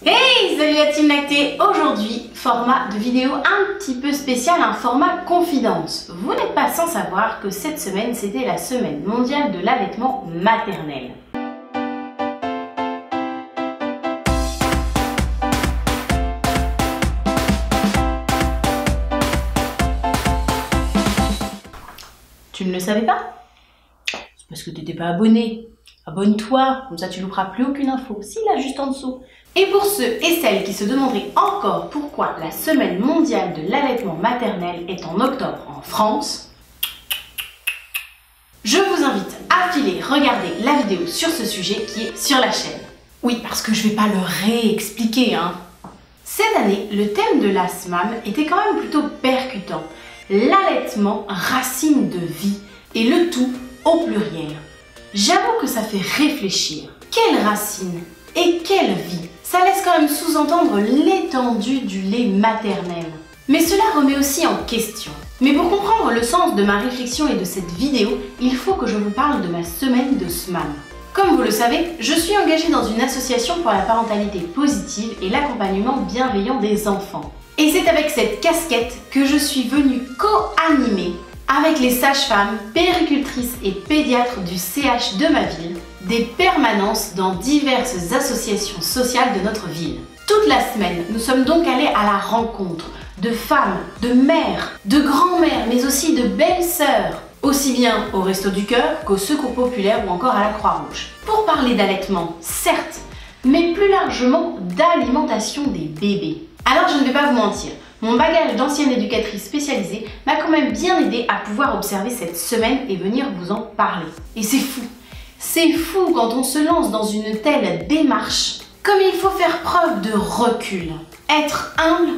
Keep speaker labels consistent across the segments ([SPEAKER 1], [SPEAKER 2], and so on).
[SPEAKER 1] Hey, salut la team lactée. Aujourd'hui, format de vidéo un petit peu spécial, un format confidence. Vous n'êtes pas sans savoir que cette semaine, c'était la semaine mondiale de l'allaitement maternel. Tu ne le savais pas? C'est parce que tu n'étais pas abonné. Abonne-toi, comme ça tu ne louperas plus aucune info. Si, là, juste en dessous. Et pour ceux et celles qui se demanderaient encore pourquoi la semaine mondiale de l'allaitement maternel est en octobre en France, je vous invite à filer regarder la vidéo sur ce sujet qui est sur la chaîne. Oui, parce que je ne vais pas le réexpliquer, hein. Cette année, le thème de la SMAM était quand même plutôt percutant. L'allaitement, racine de vie, et le tout au pluriel. J'avoue que ça fait réfléchir. Quelle racine et quelle vie? Ça laisse quand même sous-entendre l'étendue du lait maternel. Mais cela remet aussi en question. Mais pour comprendre le sens de ma réflexion et de cette vidéo, il faut que je vous parle de ma semaine de SMAM. Comme vous le savez, je suis engagée dans une association pour la parentalité positive et l'accompagnement bienveillant des enfants. Et c'est avec cette casquette que je suis venue co-animer avec les sages-femmes, puéricultrices et pédiatres du CH de ma ville, des permanences dans diverses associations sociales de notre ville. Toute la semaine, nous sommes donc allés à la rencontre de femmes, de mères, de grands-mères, mais aussi de belles-sœurs, aussi bien au Resto du Cœur qu'au Secours Populaire ou encore à la Croix-Rouge. Pour parler d'allaitement, certes, mais plus largement d'alimentation des bébés. Alors je ne vais pas vous mentir, mon bagage d'ancienne éducatrice spécialisée m'a quand même bien aidé à pouvoir observer cette semaine et venir vous en parler. Et c'est fou! C'est fou quand on se lance dans une telle démarche, comme il faut faire preuve de recul, être humble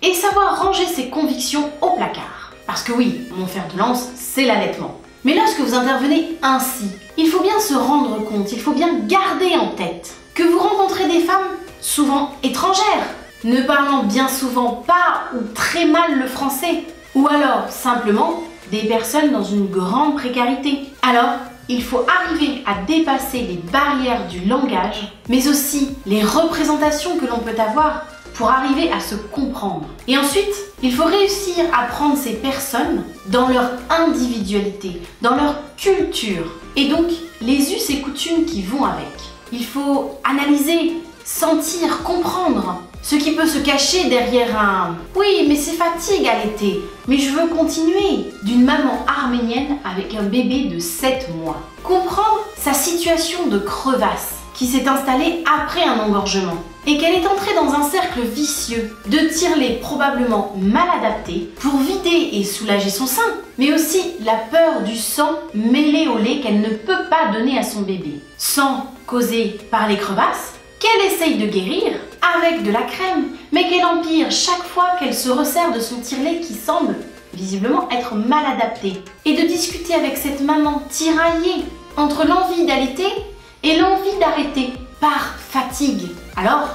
[SPEAKER 1] et savoir ranger ses convictions au placard. Parce que oui, mon fer de lance, c'est l'allaitement. Mais lorsque vous intervenez ainsi, il faut bien se rendre compte, il faut bien garder en tête que vous rencontrez des femmes souvent étrangères, ne parlant bien souvent pas ou très mal le français, ou alors simplement des personnes dans une grande précarité. Alors, il faut arriver à dépasser les barrières du langage, mais aussi les représentations que l'on peut avoir pour arriver à se comprendre. Et ensuite, il faut réussir à prendre ces personnes dans leur individualité, dans leur culture, et donc les us et coutumes qui vont avec. Il faut analyser, sentir, comprendre ce qui peut se cacher derrière un « oui, mais c'est fatigue à l'été, mais je veux continuer » d'une maman arménienne avec un bébé de 7 mois. Comprendre sa situation de crevasse qui s'est installée après un engorgement et qu'elle est entrée dans un cercle vicieux de tire-lait probablement mal adapté pour vider et soulager son sein, mais aussi la peur du sang mêlé au lait qu'elle ne peut pas donner à son bébé. Sang causé par les crevasses qu'elle essaye de guérir avec de la crème, mais qu'elle empire chaque fois qu'elle se resserre de son tire-lait qui semble visiblement être mal adapté. Et de discuter avec cette maman tiraillée entre l'envie d'allaiter et l'envie d'arrêter par fatigue. Alors,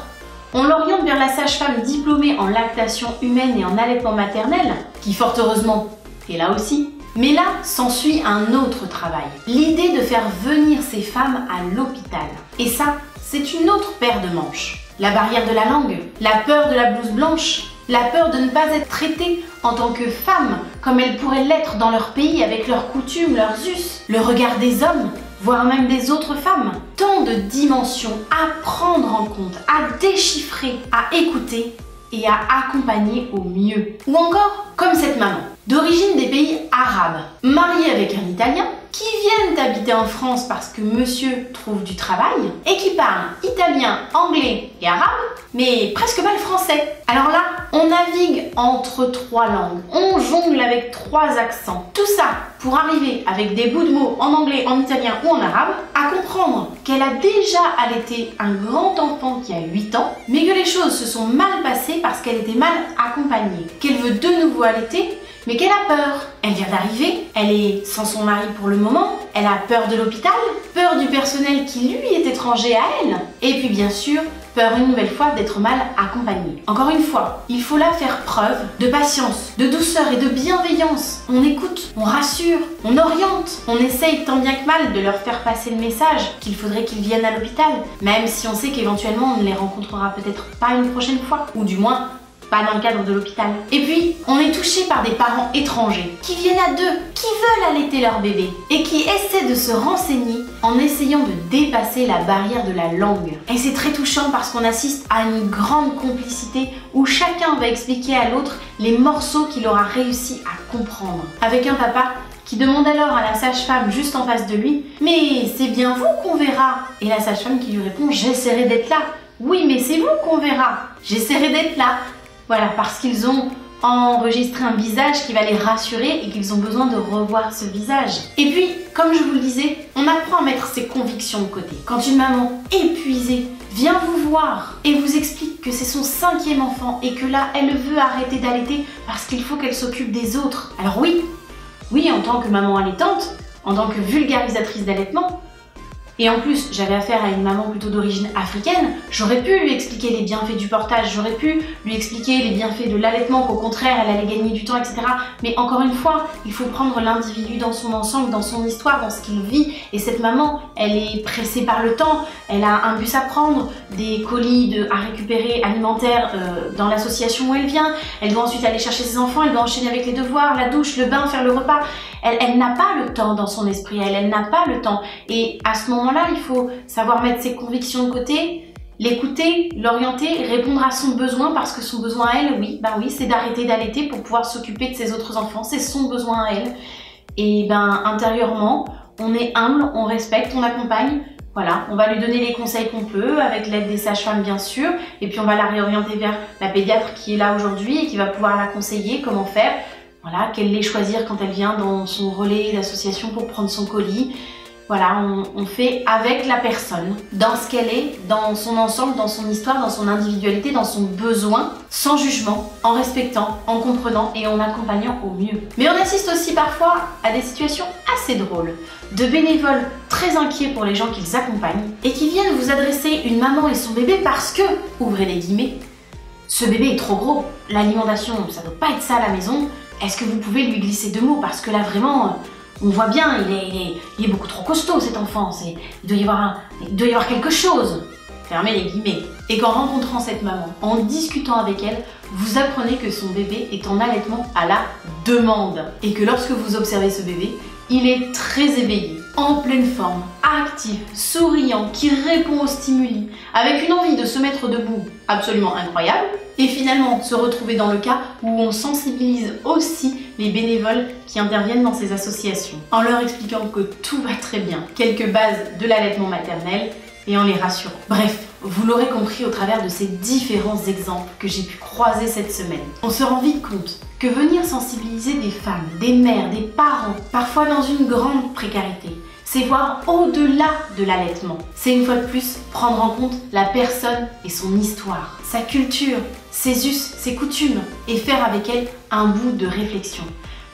[SPEAKER 1] on l'oriente vers la sage-femme diplômée en lactation humaine et en allaitement maternel, qui fort heureusement est là aussi. Mais là, s'ensuit un autre travail. L'idée de faire venir ces femmes à l'hôpital. Et ça, c'est une autre paire de manches. La barrière de la langue, la peur de la blouse blanche, la peur de ne pas être traitée en tant que femme comme elles pourraient l'être dans leur pays avec leurs coutumes, leurs us, le regard des hommes, voire même des autres femmes. Tant de dimensions à prendre en compte, à déchiffrer, à écouter et à accompagner au mieux. Ou encore, comme cette maman, d'origine des pays arabes, mariée avec un Italien, qui viennent habiter en France parce que monsieur trouve du travail et qui parle italien, anglais et arabe, mais presque pas le français. Alors là, on navigue entre 3 langues, on jongle avec 3 accents. Tout ça pour arriver avec des bouts de mots en anglais, en italien ou en arabe, à comprendre qu'elle a déjà allaité un grand enfant qui a 8 ans, mais que les choses se sont mal passées parce qu'elle était mal accompagnée, qu'elle veut de nouveau allaiter, mais qu'elle a peur. Elle vient d'arriver, elle est sans son mari pour le moment, elle a peur de l'hôpital, peur du personnel qui lui est étranger à elle, et puis bien sûr, peur une nouvelle fois d'être mal accompagnée. Encore une fois, il faut là faire preuve de patience, de douceur et de bienveillance. On écoute, on rassure, on oriente, on essaye tant bien que mal de leur faire passer le message qu'il faudrait qu'ils viennent à l'hôpital, même si on sait qu'éventuellement on ne les rencontrera peut-être pas une prochaine fois, ou du moins pas dans le cadre de l'hôpital. Et puis, on est touché par des parents étrangers qui viennent à deux, qui veulent allaiter leur bébé et qui essaient de se renseigner en essayant de dépasser la barrière de la langue. Et c'est très touchant parce qu'on assiste à une grande complicité où chacun va expliquer à l'autre les morceaux qu'il aura réussi à comprendre. Avec un papa qui demande alors à la sage-femme juste en face de lui « Mais c'est bien vous qu'on verra ?» Et la sage-femme qui lui répond « J'essaierai d'être là. » « Oui, mais c'est vous qu'on verra. J'essaierai d'être là. » Voilà, parce qu'ils ont enregistré un visage qui va les rassurer et qu'ils ont besoin de revoir ce visage. Et puis, comme je vous le disais, on apprend à mettre ses convictions de côté. Quand une maman épuisée vient vous voir et vous explique que c'est son 5e enfant et que là, elle veut arrêter d'allaiter parce qu'il faut qu'elle s'occupe des autres. Alors oui, en tant que maman allaitante, en tant que vulgarisatrice d'allaitement, et en plus, j'avais affaire à une maman plutôt d'origine africaine, j'aurais pu lui expliquer les bienfaits du portage, j'aurais pu lui expliquer les bienfaits de l'allaitement, qu'au contraire, elle allait gagner du temps, etc. Mais encore une fois, il faut prendre l'individu dans son ensemble, dans son histoire, dans ce qu'il vit. Et cette maman, elle est pressée par le temps, elle a un bus à prendre, des colis à récupérer alimentaires dans l'association où elle vient, elle doit ensuite aller chercher ses enfants, elle doit enchaîner avec les devoirs, la douche, le bain, faire le repas. Elle n'a pas le temps dans son esprit, elle n'a pas le temps. Et à ce moment-là, il faut savoir mettre ses convictions de côté, l'écouter, l'orienter, répondre à son besoin, parce que son besoin à elle, oui, c'est d'arrêter d'allaiter pour pouvoir s'occuper de ses autres enfants, c'est son besoin à elle. Et intérieurement, on est humble, on respecte, on accompagne. Voilà, on va lui donner les conseils qu'on peut, avec l'aide des sages-femmes bien sûr, et puis on va la réorienter vers la pédiatre qui est là aujourd'hui et qui va pouvoir la conseiller comment faire. Voilà, quel lait choisir quand elle vient dans son relais d'association pour prendre son colis. Voilà, on fait avec la personne, dans ce qu'elle est, dans son ensemble, dans son histoire, dans son individualité, dans son besoin, sans jugement, en respectant, en comprenant et en accompagnant au mieux. Mais on assiste aussi parfois à des situations assez drôles, de bénévoles très inquiets pour les gens qu'ils accompagnent et qui viennent vous adresser une maman et son bébé parce que, ouvrez les guillemets, ce bébé est trop gros, l'alimentation, ça ne doit pas être ça à la maison. Est-ce que vous pouvez lui glisser 2 mots? Parce que là, vraiment, on voit bien, il est beaucoup trop costaud, cet enfant. Il doit y avoir quelque chose. Fermez les guillemets. Et qu'en rencontrant cette maman, en discutant avec elle, vous apprenez que son bébé est en allaitement à la demande. Et que lorsque vous observez ce bébé, il est très éveillé, en pleine forme, actif, souriant, qui répond aux stimuli, avec une envie de se mettre debout absolument incroyable, et finalement se retrouver dans le cas où on sensibilise aussi les bénévoles qui interviennent dans ces associations, en leur expliquant que tout va très bien, quelques bases de l'allaitement maternel, et en les rassurant. Bref, vous l'aurez compris au travers de ces différents exemples que j'ai pu croiser cette semaine. On se rend vite compte que venir sensibiliser des femmes, des mères, des parents, parfois dans une grande précarité, c'est voir au-delà de l'allaitement. C'est une fois de plus prendre en compte la personne et son histoire, sa culture, ses us, ses coutumes, et faire avec elle un bout de réflexion.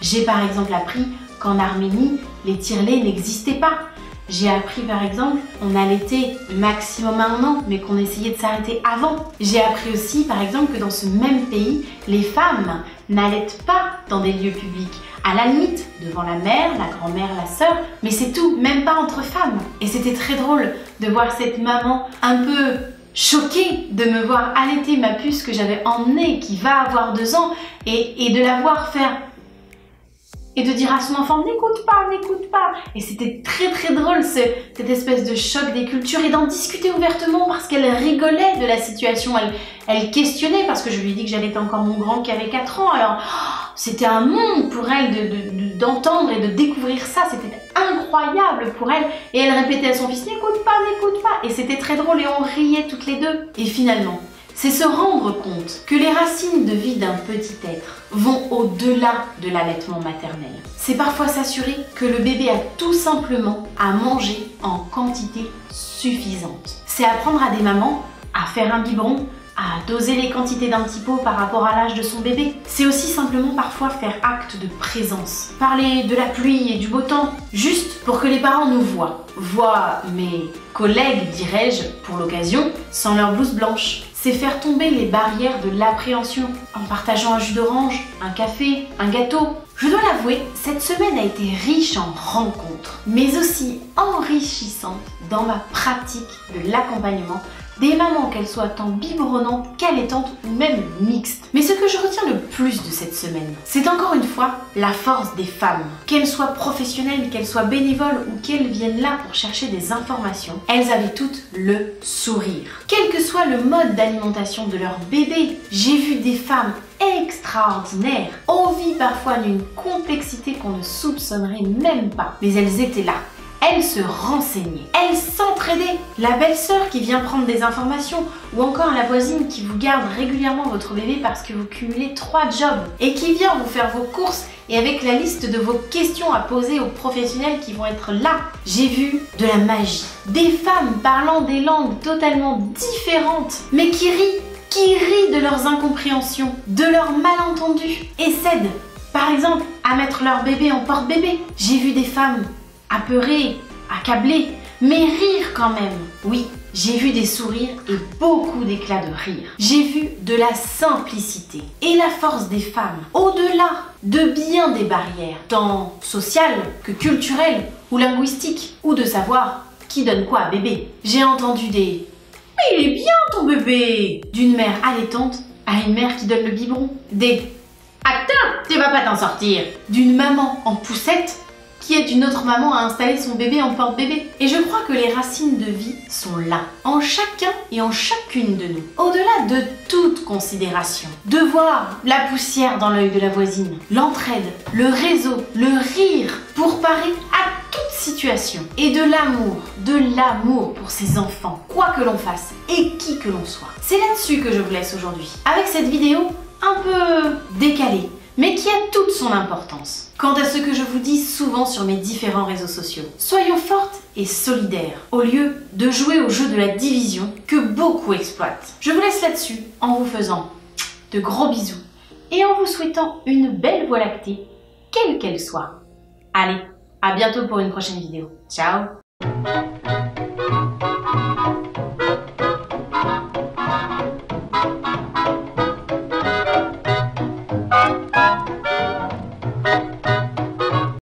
[SPEAKER 1] J'ai par exemple appris qu'en Arménie, les tire-laits n'existaient pas. J'ai appris par exemple, on allaitait maximum 1 an, mais qu'on essayait de s'arrêter avant. J'ai appris aussi par exemple que dans ce même pays, les femmes n'allaitent pas dans des lieux publics. À la limite, devant la mère, la grand-mère, la sœur, mais c'est tout, même pas entre femmes. Et c'était très drôle de voir cette maman un peu choquée de me voir allaiter ma puce que j'avais emmenée, qui va avoir 2 ans, et de la voir faire... Et de dire à son enfant, n'écoute pas, n'écoute pas. Et c'était très très drôle cette espèce de choc des cultures et d'en discuter ouvertement parce qu'elle rigolait de la situation. Elle questionnait parce que je lui ai dit que j'allaitais encore mon grand qui avait 4 ans. Alors c'était un monde pour elle d'entendre et de découvrir ça. C'était incroyable pour elle. Et elle répétait à son fils, n'écoute pas, n'écoute pas. Et c'était très drôle et on riait toutes les deux. Et finalement, c'est se rendre compte que les racines de vie d'un petit être vont au-delà de l'allaitement maternel. C'est parfois s'assurer que le bébé a tout simplement à manger en quantité suffisante. C'est apprendre à des mamans à faire un biberon, à doser les quantités d'un petit pot par rapport à l'âge de son bébé. C'est aussi simplement parfois faire acte de présence. Parler de la pluie et du beau temps, juste pour que les parents nous voient. Voient mes collègues, dirais-je, pour l'occasion, sans leur blouse blanche. C'est faire tomber les barrières de l'appréhension en partageant un jus d'orange, un café, un gâteau. Je dois l'avouer, cette semaine a été riche en rencontres, mais aussi enrichissante dans ma pratique de l'accompagnement des mamans, qu'elles soient en biberonnantes, qu'allaitantes ou même mixtes. Mais ce que je retiens le plus de cette semaine, c'est encore une fois la force des femmes. Qu'elles soient professionnelles, qu'elles soient bénévoles ou qu'elles viennent là pour chercher des informations, elles avaient toutes le sourire. Quel que soit le mode d'alimentation de leur bébé, j'ai vu des femmes extraordinaires, envie parfois d'une complexité qu'on ne soupçonnerait même pas. Mais elles étaient là. Elles se renseignaient, elles s'entraidaient. La belle-sœur qui vient prendre des informations ou encore la voisine qui vous garde régulièrement votre bébé parce que vous cumulez 3 jobs et qui vient vous faire vos courses et avec la liste de vos questions à poser aux professionnels qui vont être là. J'ai vu de la magie, des femmes parlant des langues totalement différentes mais qui rient de leurs incompréhensions, de leurs malentendus et s'aident, par exemple, à mettre leur bébé en porte-bébé. J'ai vu des femmes apeurées, accablées, mais rire quand même. Oui, j'ai vu des sourires et beaucoup d'éclats de rire. J'ai vu de la simplicité et la force des femmes, au-delà de bien des barrières, tant sociales que culturelles ou linguistiques, ou de savoir qui donne quoi à bébé. J'ai entendu des « Mais il est bien ton bébé !» d'une mère allaitante à une mère qui donne le biberon. Des « Attends, tu vas pas t'en sortir !» d'une maman en poussette qui aide une autre maman à installer son bébé en porte-bébé. Et je crois que les racines de vie sont là, en chacun et en chacune de nous. Au-delà de toute considération, de voir la poussière dans l'œil de la voisine, l'entraide, le réseau, le rire pour parer à toute situation. Et de l'amour pour ses enfants, quoi que l'on fasse et qui que l'on soit. C'est là-dessus que je vous laisse aujourd'hui, avec cette vidéo un peu décalée, mais qui a toute son importance. Quant à ce que je vous dis souvent sur mes différents réseaux sociaux, soyons fortes et solidaires, au lieu de jouer au jeu de la division que beaucoup exploitent. Je vous laisse là-dessus en vous faisant de gros bisous et en vous souhaitant une belle voie lactée, quelle qu'elle soit. Allez, à bientôt pour une prochaine vidéo. Ciao!